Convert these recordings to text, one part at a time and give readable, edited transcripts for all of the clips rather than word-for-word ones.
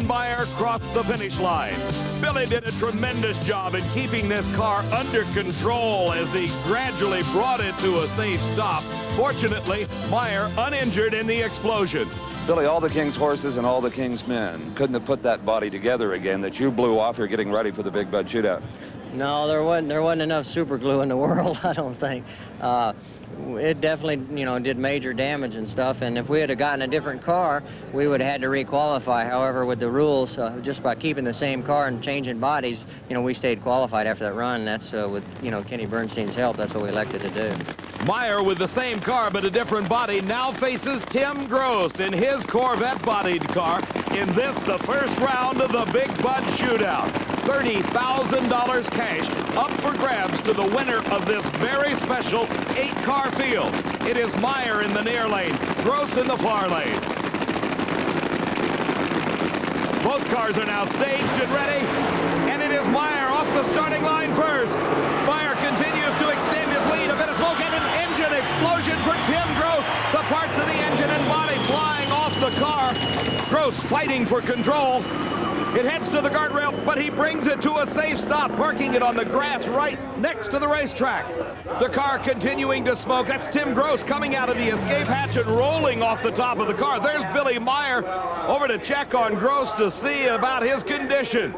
Meyer crossed the finish line. Billy did a tremendous job in keeping this car under control as he gradually brought it to a safe stop. Fortunately, Meyer uninjured in the explosion. Billy, all the King's horses and all the King's men couldn't have put that body together again that you blew off here getting ready for the Big Bud Shootout. No, there wasn't enough super glue in the world, I don't think. It definitely, did major damage and stuff, and if we had gotten a different car, we would have had to requalify. However, with the rules, just by keeping the same car and changing bodies, we stayed qualified after that run. That's with, Kenny Bernstein's help, that's what we elected to do. Meyer, with the same car but a different body, now faces Tim Gross in his Corvette-bodied car in this, the first round of the Big Bud Shootout. $30,000 cash up for grabs to the winner of this very special 8-car field. It is Meyer in the near lane, Gross in the far lane. Both cars are now staged and ready, and it is Meyer off the starting line first. Meyer continues to extend his lead. A bit of smoke and an engine explosion for Tim Gross. The parts of the engine and body flying off the car. Gross fighting for control. It heads to the guardrail, but he brings it to a safe stop, parking it on the grass right next to the racetrack. The car continuing to smoke. That's Tim Gross coming out of the escape hatch and rolling off the top of the car. There's Billy Meyer over to check on Gross to see about his condition.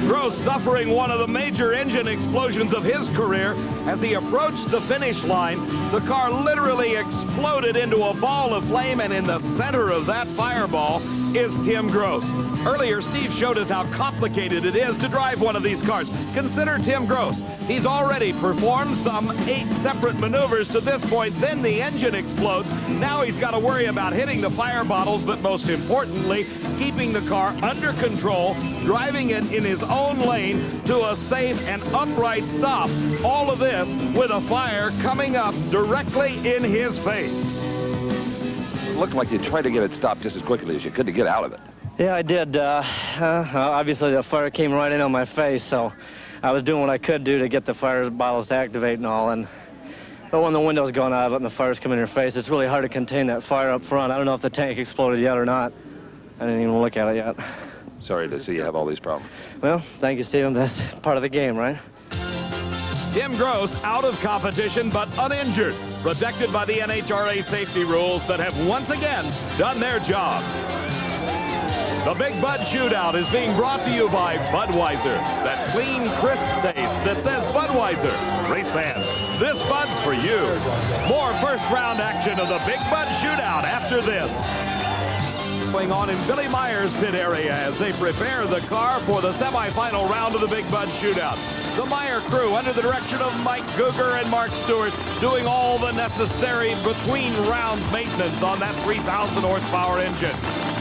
Gross suffering one of the major engine explosions of his career. As he approached the finish line, the car literally exploded into a ball of flame, and in the center of that fireball is Tim Gross. Earlier, Steve showed us how complicated it is to drive one of these cars. Consider Tim Gross. He's already performed some 8 separate maneuvers to this point. Then the engine explodes. Now he's got to worry about hitting the fire bottles, but most importantly, keeping the car under control, driving it in his own lane to a safe and upright stop. All of this with a fire coming up directly in his face. It looked like you tried to get it stopped just as quickly as you could to get out of it. Yeah, I did. Obviously, the fire came right in on my face, so I was doing what I could do to get the fire bottles to activate and all. But when the window's going out and the fire's coming in your face, it's really hard to contain that fire up front. I don't know if the tank exploded yet or not. I didn't even look at it yet. Sorry to see you have all these problems. Well, thank you, Stephen. That's part of the game, right? Tim Gross out of competition but uninjured, protected by the NHRA safety rules that have once again done their job. The Big Bud Shootout is being brought to you by Budweiser, that clean, crisp taste that says Budweiser. Race fans, this Bud's for you. More first-round action of the Big Bud Shootout after this. Going on in Billy Meyer's pit area as they prepare the car for the semifinal round of the Big Bud Shootout. The Meyer crew, under the direction of Mike Guger and Mark Stewart, doing all the necessary between-round maintenance on that 3,000 horsepower engine.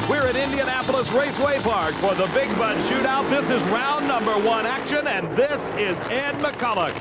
We're at Indianapolis Raceway Park for the Big Bud Shootout. This is round number 1 action, and this is Ed McCulloch.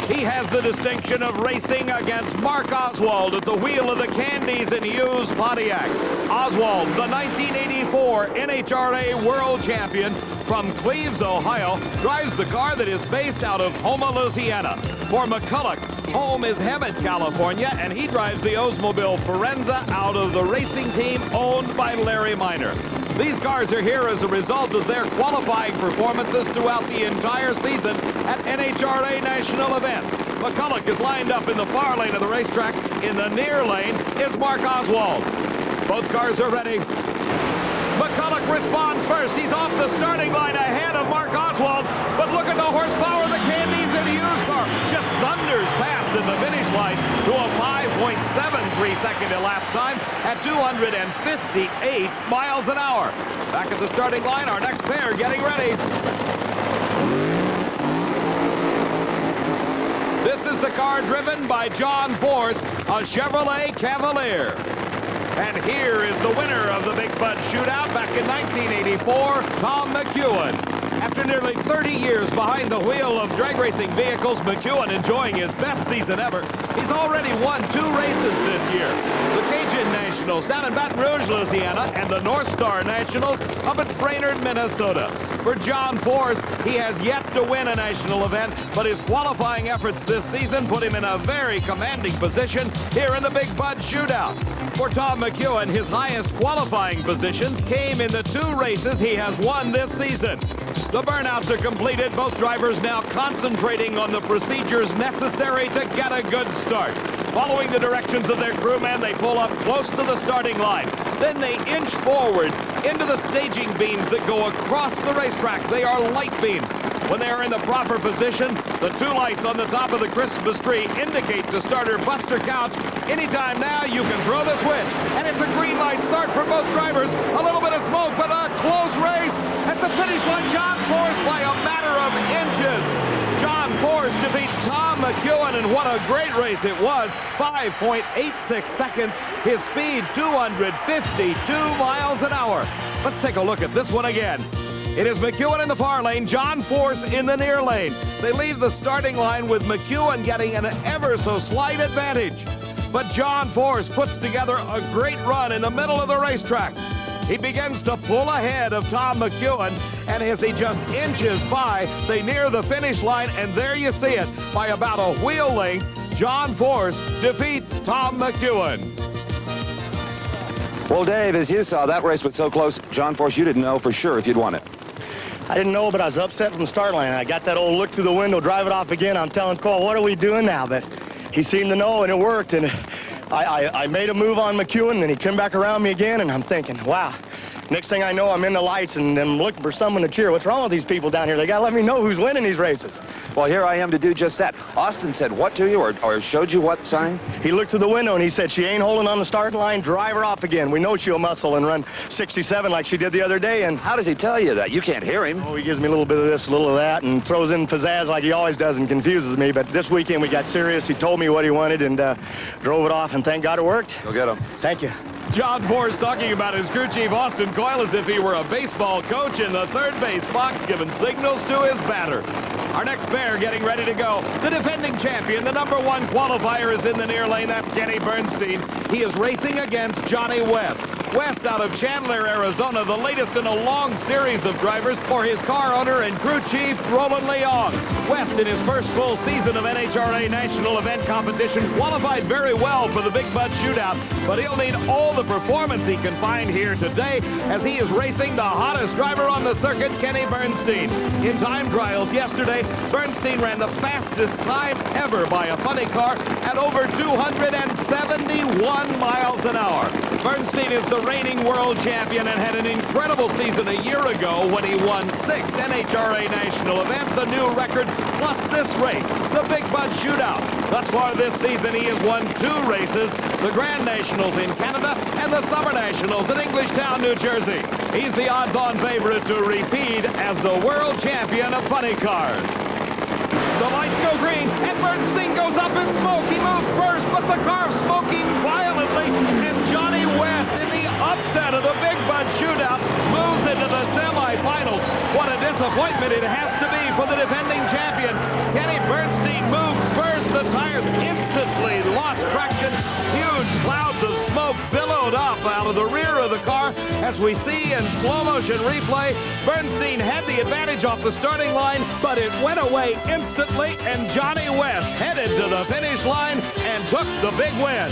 He has the distinction of racing against Mark Oswald at the wheel of the Candies and Hughes Pontiac. Oswald, the 1984 NHRA World Champion from Cleves, Ohio, drives the car that is based out of Houma, Louisiana. For McCulloch, home is Hemet, California, and he drives the Oldsmobile Forenza out of the racing team owned by Larry Minor. These cars are here as a result of their qualifying performances throughout the entire season at NHRA national events. McCulloch is lined up in the far lane of the racetrack. In the near lane is Mark Oswald. Both cars are ready. McCulloch responds first. He's off the starting line ahead of Mark Oswald. But look at the horsepower of the Candies and Hughes car. Just thunders past in the finish line to a 5.73-second elapsed time at 258 miles an hour. Back at the starting line, our next pair getting ready. This is the car driven by John Force, a Chevrolet Cavalier. And here is the winner of the Big Bud Shootout back in 1984, Tom McEwen. After nearly 30 years behind the wheel of drag racing vehicles, McEwen enjoying his best season ever He's already won 2 races this year. The Cajun Nationals down in Baton Rouge, Louisiana, and the North Star Nationals up at Brainerd, Minnesota. For John Force, he has yet to win a national event, but his qualifying efforts this season put him in a very commanding position here in the Big Bud Shootout. For Tom McEwen, his highest qualifying positions came in the 2 races he has won this season. The burnouts are completed. Both drivers now concentrating on the procedures necessary to get a good start. Following the directions of their crewmen, they pull up close to the starting line. Then they inch forward into the staging beams that go across the racetrack. They are light beams. When they are in the proper position, the 2 lights on the top of the Christmas tree indicate to starter Buster Couch. Anytime now, you can throw the switch. And it's a green light start for both drivers. A little bit of smoke, but a close race. At the finish line, John Force by a matter of inches. John Force defeats Tom McEwen, and what a great race it was. 5.86 seconds. His speed, 252 miles an hour. Let's take a look at this one again. It is McEwen in the far lane, John Force in the near lane. They leave the starting line with McEwen getting an ever so slight advantage. But John Force puts together a great run in the middle of the racetrack. He begins to pull ahead of Tom McEwen, and as he just inches by, they near the finish line, and there you see it. By about a wheel length, John Force defeats Tom McEwen. Well, Dave, as you saw, that race was so close, John Force, you didn't know for sure if you'd won it. I didn't know, but I was upset from the start line. I got that old look through the window, drive it off again. I'm telling Cole, what are we doing now? But he seemed to know, and it worked. And I made a move on McEwen, and he came back around me again, and I'm thinking, wow. Next thing I know, I'm in the lights, and I'm looking for someone to cheer. What's wrong with these people down here? They got to let me know who's winning these races. Well, here I am to do just that. Austin said what to you, or showed you what sign? He looked through the window, and he said, she ain't holding on the starting line. Drive her off again. We know she'll muscle and run 67 like she did the other day. And how does he tell you that? You can't hear him. Oh, he gives me a little bit of this, a little of that, and throws in pizzazz like he always does and confuses me. But this weekend we got serious. He told me what he wanted and drove it off, and thank God it worked. Go get him. Thank you. John Force talking about his crew chief, Austin Coyle, as if he were a baseball coach in the third base box, giving signals to his batter. Our next pair getting ready to go. The defending champion, the #1 qualifier, is in the near lane. That's Kenny Bernstein. He is racing against Johnny West. West out of Chandler, Arizona, the latest in a long series of drivers for his car owner and crew chief, Roland Leong. West, in his first full season of NHRA National Event Competition, qualified very well for the Big Bud Shootout, but he'll need all the performance he can find here today as he is racing the hottest driver on the circuit, Kenny Bernstein. In time trials yesterday, Bernstein ran the fastest time ever by a funny car at over 271 miles an hour. Bernstein is the reigning world champion and had an incredible season a year ago when he won 6 NHRA national events, a new record, plus this race, the Big Bud Shootout. Thus far this season, he has won 2 races, the Grand Nationals in Canada and the Summer Nationals in Englishtown, New Jersey. He's the odds-on favorite to repeat as the world champion of funny cars. The lights go green, and Bernstein goes up in smoke. He moves first, but the car's smoking violently, and Johnny West, in the upset of the Big Bud Shootout, moves into the semifinals. What a disappointment it has to be for the defending champion. Kenny Bernstein moved first. The tires instantly lost traction. Huge clouds of smoke billowed up out of the rear of the car. As we see in slow motion replay, Bernstein had the advantage off the starting line, but it went away instantly, and Johnny West headed to the finish line and took the big win.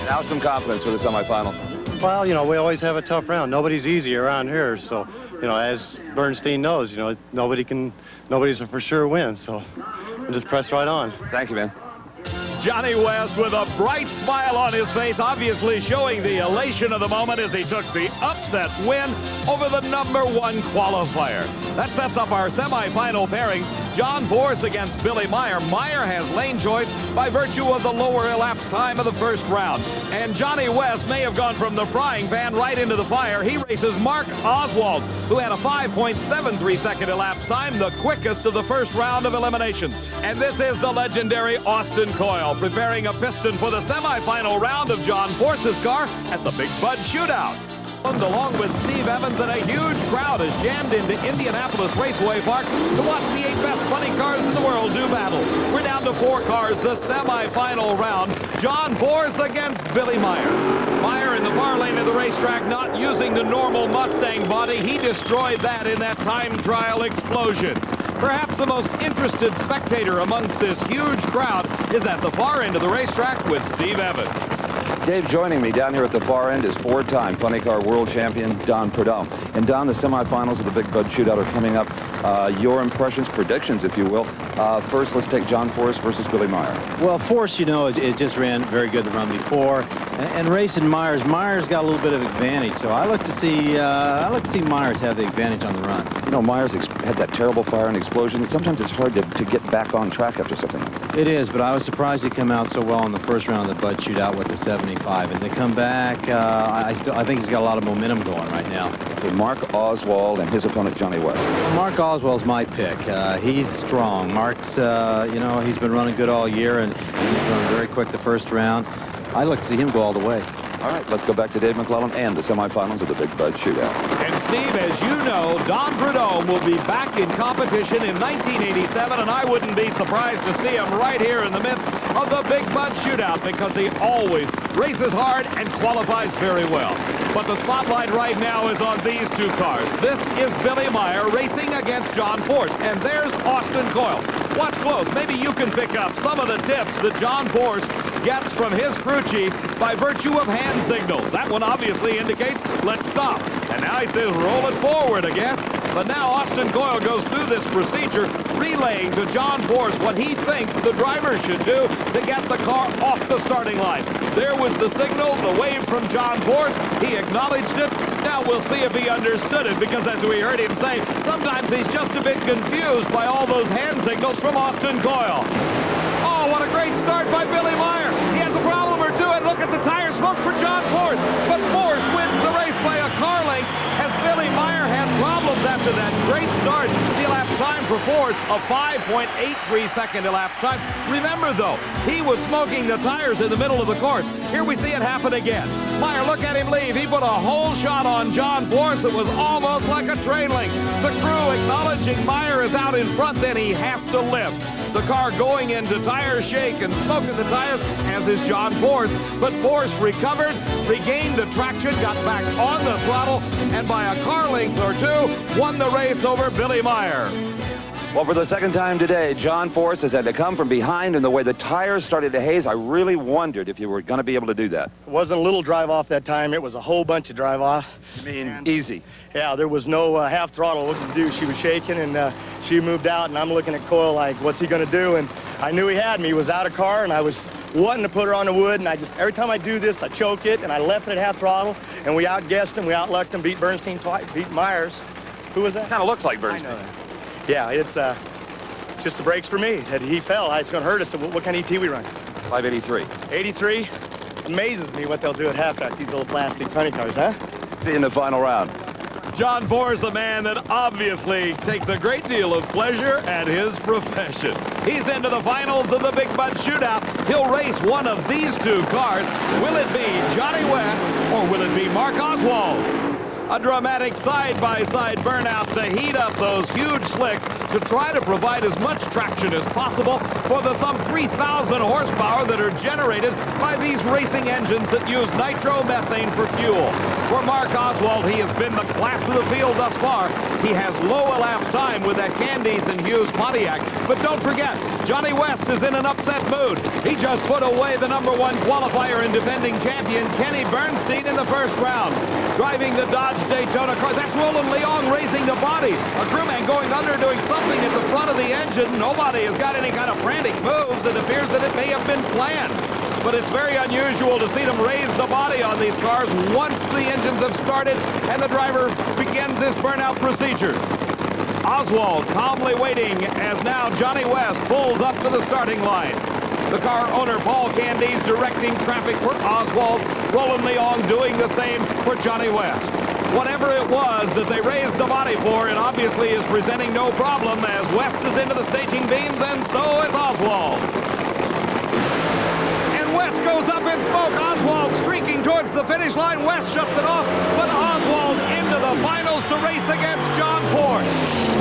Now some confidence for the semifinal. Well, you know, we always have a tough round. Nobody's easy around here, so, you know, as Bernstein knows, you know, nobody's a for sure win, so we'll just press right on. Thank you, man. Johnny West with a bright smile on his face, obviously showing the elation of the moment as he took the upset win over the #1 qualifier. That sets up our semifinal pairing. John Force against Billy Meyer. Meyer has lane choice by virtue of the lower elapsed time of the first round. And Johnny West may have gone from the frying pan right into the fire. He races Mark Oswald, who had a 5.73 second elapsed time, the quickest of the first round of eliminations. And this is the legendary Austin Coyle, preparing a piston for the semifinal round of John Force's car at the Big Bud Shootout. Along with Steve Evans, and a huge crowd has jammed into Indianapolis Raceway Park to watch the 8 best funny cars in the world do battle. We're down to 4 cars, the semifinal round. John Force against Billy Meyer. Meyer in the far lane of the racetrack, not using the normal Mustang body. He destroyed that in that time trial explosion. Perhaps the most interested spectator amongst this huge crowd is at the far end of the racetrack with Steve Evans. Dave, joining me down here at the far end is 4-time funny car world champion Don Prudhomme. And Don, the semifinals of the Big Bud Shootout are coming up. Your impressions, predictions, if you will. First, let's take John Force versus Billy Meyer. Well, Force, you know, it just ran very good the run before, and racing Myers got a little bit of advantage. So I like to see Myers have the advantage on the run. You know, Myers had that terrible fire and explosion. Sometimes it's hard to get back on track after something like that. It is, but I was surprised he came out so well in the first round of the Bud Shootout with the 75, and to come back, I think he's got a lot of momentum going right now. Okay, Mark Oswald and his opponent Johnny West. Well, Mark Oswald's my pick. He's strong. Mark's, you know, he's been running good all year, and he's running very quick the first round. I'd like to see him go all the way. All right, let's go back to Dave McCulloch and the semifinals of the Big Bud Shootout. And Steve, as you know, Don Prudhomme will be back in competition in 1987, and I wouldn't be surprised to see him right here in the midst of the Big Bud Shootout because he always races hard and qualifies very well. But the spotlight right now is on these 2 cars. This is Billy Meyer racing against John Force, and there's Austin Coyle. Watch close. Maybe you can pick up some of the tips that John Force gets from his crew chief by virtue of hand signals. That one obviously indicates, let's stop. And now he says, roll it forward, I guess. But now Austin Coyle goes through this procedure, relaying to John Force what he thinks the driver should do to get the car off the starting line. There was the signal, the wave from John Force. He acknowledged it. Now we'll see if he understood it, because as we heard him say, sometimes he's just a bit confused by all those hand signals from Austin Coyle. Oh, what a great start by Billy Meyer. He has a problem or two, and look at the tire smoke for John Force. But Force wins the race by a car length, as Billy Meyer had problems after that great start. The elapsed time for Force, a 5.83 second elapsed time. Remember, though, he was smoking the tires in the middle of the course. Here we see it happen again. Meyer, look at him leave. He put a whole shot on John Force that was almost like a train link. The crew acknowledging Meyer is out in front, then he has to lift. The car going into tire shake and smoking the tires, as is John Force. But Force recovered, regained the traction, got back on the throttle, and by a car length or 2, won the race over Billy Meyer. Well, for the second time today, John Force has had to come from behind, and the way the tires started to haze, I really wondered if you were going to be able to do that. It wasn't a little drive off that time. It was a whole bunch of drive off. You mean easy? Yeah, there was no half throttle what to do. She was shaking, and she moved out, and I'm looking at Coyle like, what's he going to do? And I knew he had me. He was out of car, and I was wanting to put her on the wood, and every time I do this, I choke it, and I left it at half throttle, and we outguessed him, we outlucked him, beat Bernstein twice, beat Myers. Who was that? Kind of looks like Bernstein. I know that. Yeah, it's just the brakes for me. That he fell, it's going to hurt us. So what kind of ET we run? 583. 83? Amazes me what they'll do at half-track, these little plastic funny cars, huh? See you in the final round. John Force, a man that obviously takes a great deal of pleasure at his profession. He's into the finals of the Big Bud Shootout. He'll race one of these 2 cars. Will it be Johnny West or will it be Mark Oswald? A dramatic side-by-side burnout to heat up those huge slicks to try to provide as much traction as possible for the some 3,000 horsepower that are generated by these racing engines that use nitromethane for fuel. For Mark Oswald, he has been the class of the field thus far. He has low elapsed time with that Candice and Hughes Pontiac. But don't forget, Johnny West is in an upset mood. He just put away the #1 qualifier and defending champion Kenny Bernstein in the first round. Driving the Dodge Daytona car, that's Roland Leong raising the body. A crewman going under doing something at the front of the engine. Nobody has got any kind of frantic moves. It appears that it may have been planned. But it's very unusual to see them raise the body on these cars once the engines have started and the driver begins his burnout procedure. Oswald calmly waiting as now Johnny West pulls up to the starting line. The car owner, Paul Candies, directing traffic for Oswald. Roland Leong doing the same for Johnny West. Whatever it was that they raised the body for, it obviously is presenting no problem as West is into the staging beams, and so is Oswald. And West goes up in smoke. Oswald streaking towards the finish line. West shuts it off, but Oswald into the finals to race against John Force.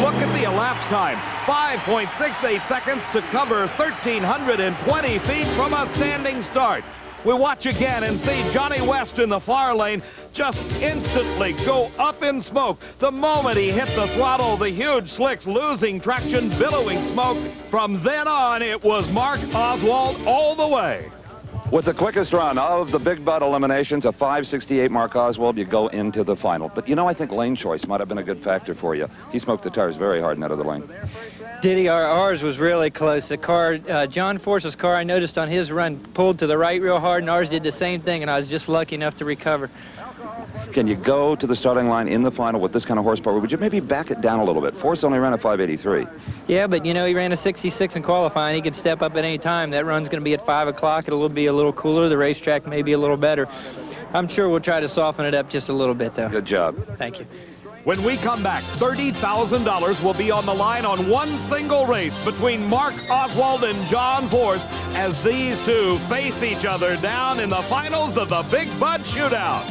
Look at the elapsed time. 5.68 seconds to cover 1,320 feet from a standing start. We watch again and see Johnny West in the far lane just instantly go up in smoke. The moment he hit the throttle, the huge slicks losing traction, billowing smoke. From then on, it was Mark Oswald all the way. With the quickest run of the Big Bud eliminations, a 5.68 Mark Oswald, you go into the final. But, you know, I think lane choice might have been a good factor for you. He smoked the tires very hard in that other lane. Did he? Ours was really close. The car, John Force's car, I noticed on his run, pulled to the right real hard, and ours did the same thing, and I was just lucky enough to recover. Can you go to the starting line in the final with this kind of horsepower? Would you maybe back it down a little bit? Force only ran a 5.83. Yeah, but, you know, he ran a 66 in qualifying. He could step up at any time. That run's going to be at 5 o'clock. It'll be a little cooler. The racetrack may be a little better. I'm sure we'll try to soften it up just a little bit, though. Good job. Thank you. When we come back, $30,000 will be on the line on one single race between Mark Oswald and John Force as these two face each other down in the finals of the Big Bud Shootout.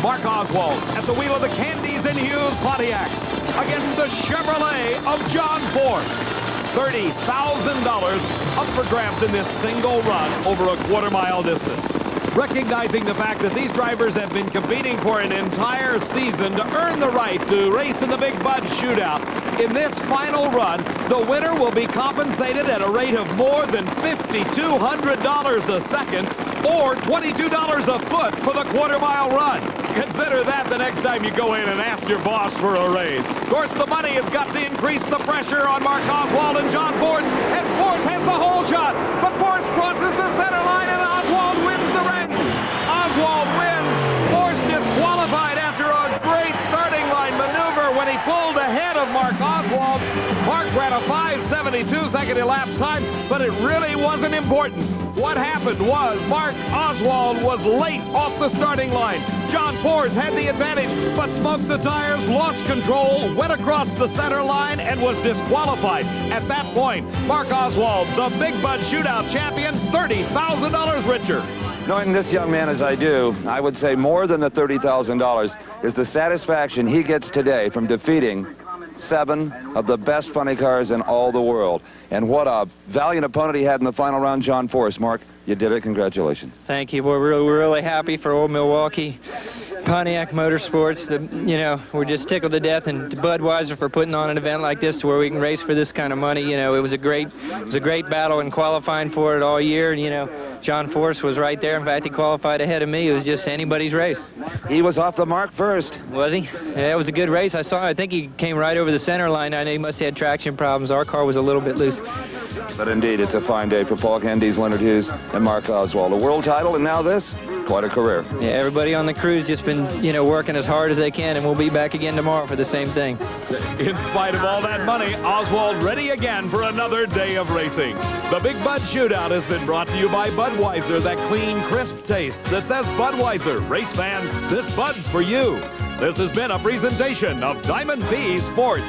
Mark Oswald at the wheel of the Candies and Hughes Pontiac against the Chevrolet of John Force. $30,000 up for grabs in this single run over a quarter-mile distance. Recognizing the fact that these drivers have been competing for an entire season to earn the right to race in the Big Bud Shootout, in this final run, the winner will be compensated at a rate of more than $5,200 a second or $22 a foot for the quarter-mile run. Consider that the next time you go in and ask your boss for a raise. Of course, the money has got to increase the pressure on Mark Oswald and John Force, and Force has the whole shot, but Force crosses the center line and Oswald wins the race. Oswald wins. Force disqualified after a great starting line maneuver when he pulled ahead of Mark Oswald. Mark ran a 5.72 second elapsed time, but it really wasn't important. What happened was Mark Oswald was late off the starting line. John Force had the advantage, but smoked the tires, lost control, went across the center line, and was disqualified. At that point, Mark Oswald, the Big Bud Shootout champion, $30,000 richer. Knowing this young man as I do, I would say more than the $30,000 is the satisfaction he gets today from defeating 7 of the best funny cars in all the world. And what a valiant opponent he had in the final round, John Force. Mark, you did it. Congratulations. Thank you. We're really happy for old Milwaukee Pontiac Motorsports. You know, we're just tickled to death, and to Budweiser for putting on an event like this to where we can race for this kind of money. You know, it was a great battle in qualifying for it all year. And, you know, John Force was right there. In fact, he qualified ahead of me. It was just anybody's race. He was off the mark first. Was he? Yeah, it was a good race. I think he came right over the center line. I know he must have had traction problems. Our car was a little bit loose. But indeed, it's a fine day for Paul Candies, Leonard Hughes, and Mark Oswald. A world title, and now this. Quite a career. Yeah, everybody on the crew's just been, you know, working as hard as they can, and we'll be back again tomorrow for the same thing. In spite of all that money, Oswald ready again for another day of racing. The Big Bud Shootout has been brought to you by Budweiser, that clean, crisp taste that says Budweiser. Race fans, this Bud's for you. This has been a presentation of Diamond P Sports.